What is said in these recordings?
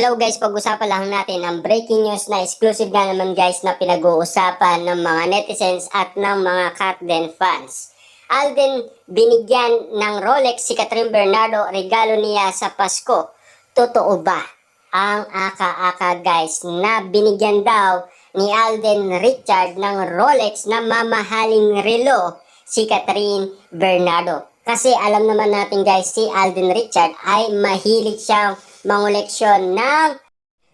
Hello guys, pag-usapan lang natin ang breaking news na exclusive nga naman guys na pinag-uusapan ng mga netizens at ng mga Katden fans. Alden, binigyan ng Rolex si Catherine Bernardo, regalo niya sa Pasko. Totoo ba? Ang aka-aka guys na binigyan daw ni Alden Richard ng Rolex na mamahaling relo si Catherine Bernardo. Kasi alam naman natin guys, si Alden Richard ay mahilig siyang mangoleksyon ng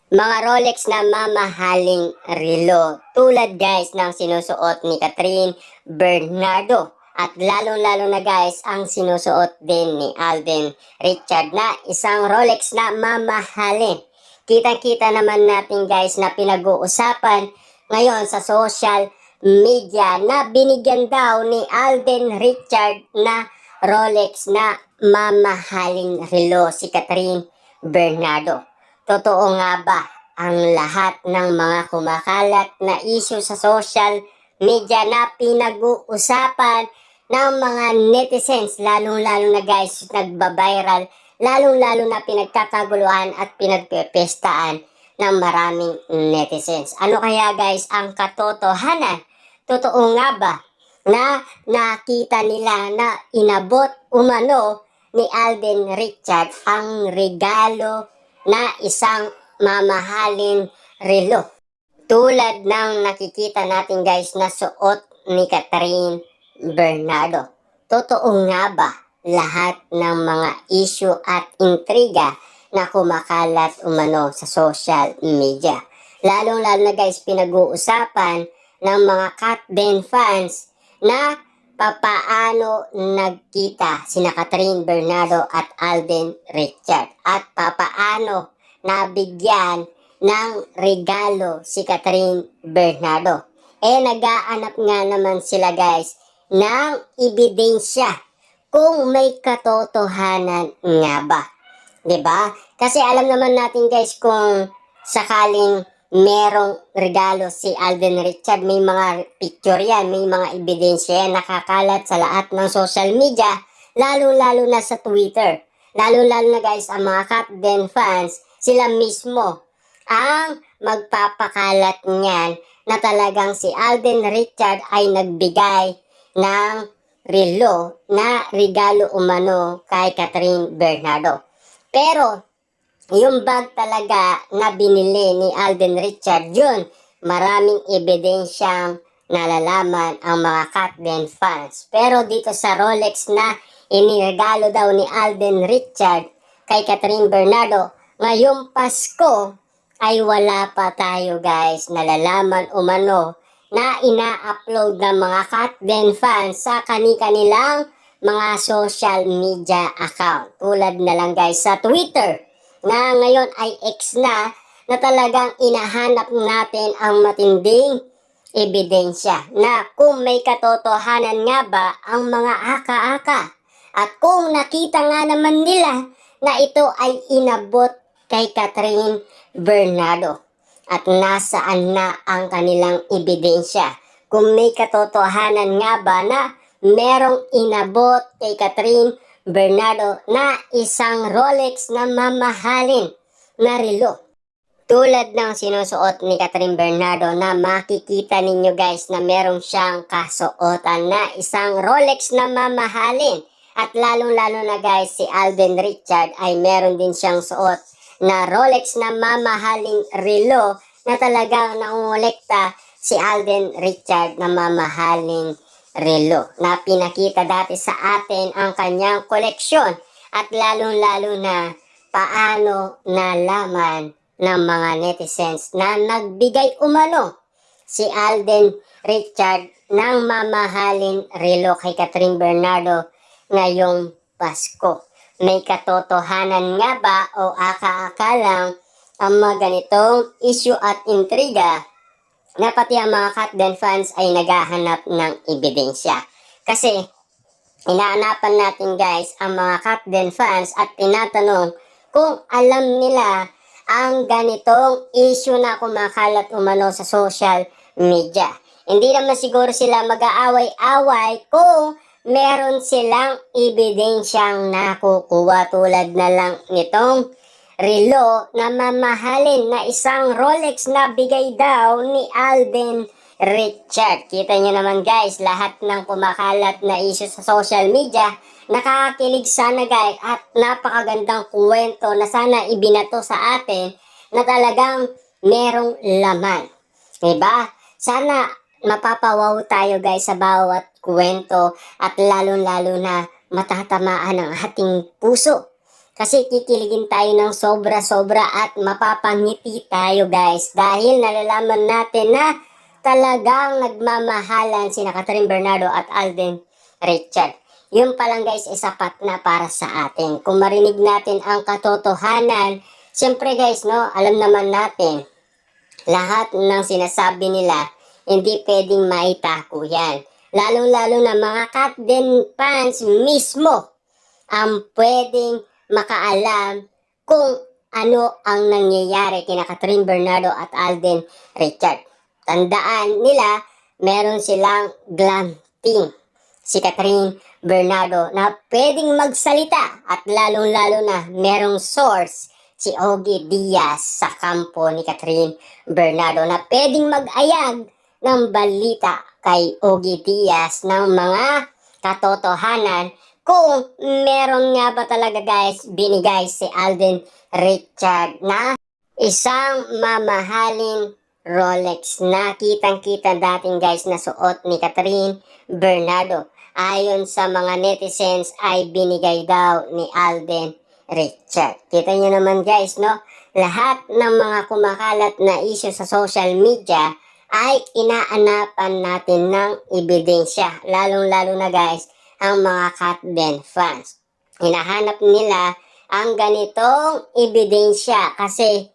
mga Rolex na mamahaling relo. Tulad guys ng sinusuot ni Catherine Bernardo. At lalo-lalo na guys ang sinusuot din ni Alden Richard na isang Rolex na mamahalin. Kita-kita naman natin guys na pinag-uusapan ngayon sa social media na binigyan daw ni Alden Richard na Rolex na mamahaling relo si Catherine Bernardo. Totoo nga ba ang lahat ng mga kumakalat na issue sa social media na pinag-uusapan ng mga netizens, lalong-lalo na guys nagba-viral, lalong-lalo na pinagkakaguluhan at pinagpepestaan ng maraming netizens. Ano kaya guys ang katotohanan? Totoo nga ba na nakita nila na inabot umano ni Alden Richard ang regalo na isang mamahalin relo? Tulad ng nakikita natin guys na suot ni Catherine Bernardo. Totoo nga ba lahat ng mga issue at intriga na kumakalat umano sa social media? Lalong-lalo na guys pinag-uusapan ng mga Katden fans na papaano nagkita sina Catherine Bernardo at Alden Richard at papaano nabigyan ng regalo si Catherine Bernardo. Nag-aanap nga naman sila guys ng ebidensya kung may katotohanan nga ba. 'Di ba? Kasi alam naman natin guys kung sakaling merong regalo si Alden Richard, may mga picture yan, may mga ebidensya yan nakakalat sa lahat ng social media, lalo-lalo na sa Twitter. Lalo-lalo na guys, ang mga Katden fans, sila mismo ang magpapakalat niyan na talagang si Alden Richard ay nagbigay ng relo na regalo umano kay Catherine Bernardo. Pero yung bag talaga na binili ni Alden Richard, yun, maraming ebidensyang nalalaman ang mga Katden fans. Pero dito sa Rolex na iniregalo daw ni Alden Richard kay Catherine Bernardo, ngayong Pasko ay wala pa tayo guys nalalaman umano na ina-upload ng mga Katden fans sa kani-kanilang mga social media account. Tulad na lang guys sa Twitter, na ngayon ay X na talagang inahanap natin ang matinding ebidensya na kung may katotohanan nga ba ang mga aka-aka at kung nakita nga naman nila na ito ay inabot kay Catherine Bernardo at nasaan na ang kanilang ebidensya. Kung may katotohanan nga ba na merong inabot kay Catherine Bernardo na isang Rolex na mamahalin na relo. Tulad ng sinusuot ni Catherine Bernardo na makikita ninyo guys na meron siyang kasuotan na isang Rolex na mamahalin. At lalong-lalo na guys si Alden Richard ay meron din siyang suot na Rolex na mamahaling relo na talagang nangolekta si Alden Richard na mamahaling relo na pinakita dati sa atin ang kanyang koleksyon at lalong-lalo na paano nalaman ng mga netizens na nagbigay umano si Alden Richard ng mamahalin relo kay Catherine Bernardo ngayong Pasko. May katotohanan nga ba o aka-aka lang ang mga ganitong issue at intriga na pati ang mga Katden fans ay naghahanap ng ebidensya? Kasi inaanapan natin guys ang mga Katden fans at tinatanong kung alam nila ang ganitong issue na kumakalat umano sa social media. Hindi naman siguro sila mag-aaway-away kung meron silang ebidensyang nakukuha tulad na lang nitong relo na mamahalin na isang Rolex na bigay daw ni Alden Richard. Kita nyo naman guys, lahat ng kumakalat na issue sa social media, nakakakilig sana guys at napakagandang kwento na sana ibinato sa atin na talagang merong laman. Diba? Sana mapapawaw tayo guys sa bawat kwento at lalong-lalo na matatamaan ang ating puso. Kasi kikiligin tayo ng sobra-sobra at mapapangiti tayo guys dahil nalalaman natin na talagang nagmamahalan sina Catherine Bernardo at Alden Richard. Yun pa lang guys, sapat na para sa atin. Kung marinig natin ang katotohanan, siyempre guys, no, alam naman natin, lahat ng sinasabi nila, hindi pwedeng maitako yan. Lalong-lalo na mga Katden fans mismo ang pwedeng makaalam kung ano ang nangyayari kina Catherine Bernardo at Alden Richard. Tandaan nila, meron silang glam team. Si Catherine Bernardo na pwedeng magsalita at lalong-lalo na merong source si Ogie Diaz sa kampo ni Catherine Bernardo na pwedeng mag-ayag ng balita kay Ogie Diaz ng mga katotohanan kung meron nga ba talaga guys binigay si Alden Richard na isang mamahaling Rolex na kitang-kita dating guys na suot ni Catherine Bernardo. Ayon sa mga netizens ay binigay daw ni Alden Richard. Kita nyo naman guys, no? Lahat ng mga kumakalat na issue sa social media ay inaanapan natin ng ebidensya. Lalong-lalo na guys, ang mga Katden fans. Hinahanap nila ang ganitong ebidensya kasi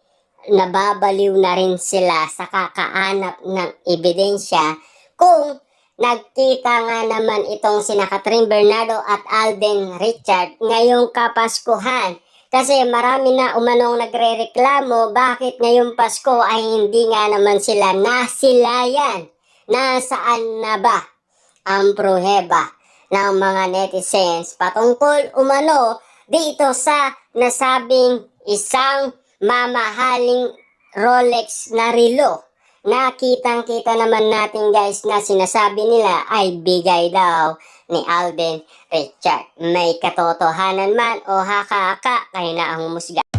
nababaliw na rin sila sa kakaanap ng ebidensya kung nagkita nga naman itong sina Catherine Bernardo at Alden Richard ngayong Kapaskuhan. Kasi marami na umanong nagre-reklamo bakit ngayong Pasko ay hindi nga naman sila nasilayan. Nasaan na ba ang pruheba ng mga netizens patungkol umano dito sa nasabing isang mamahaling Rolex na relo na kitang-kita naman natin guys na sinasabi nila ay bigay daw ni Alden Richard. May katotohanan man o haka-haka, kayo na ang humusga.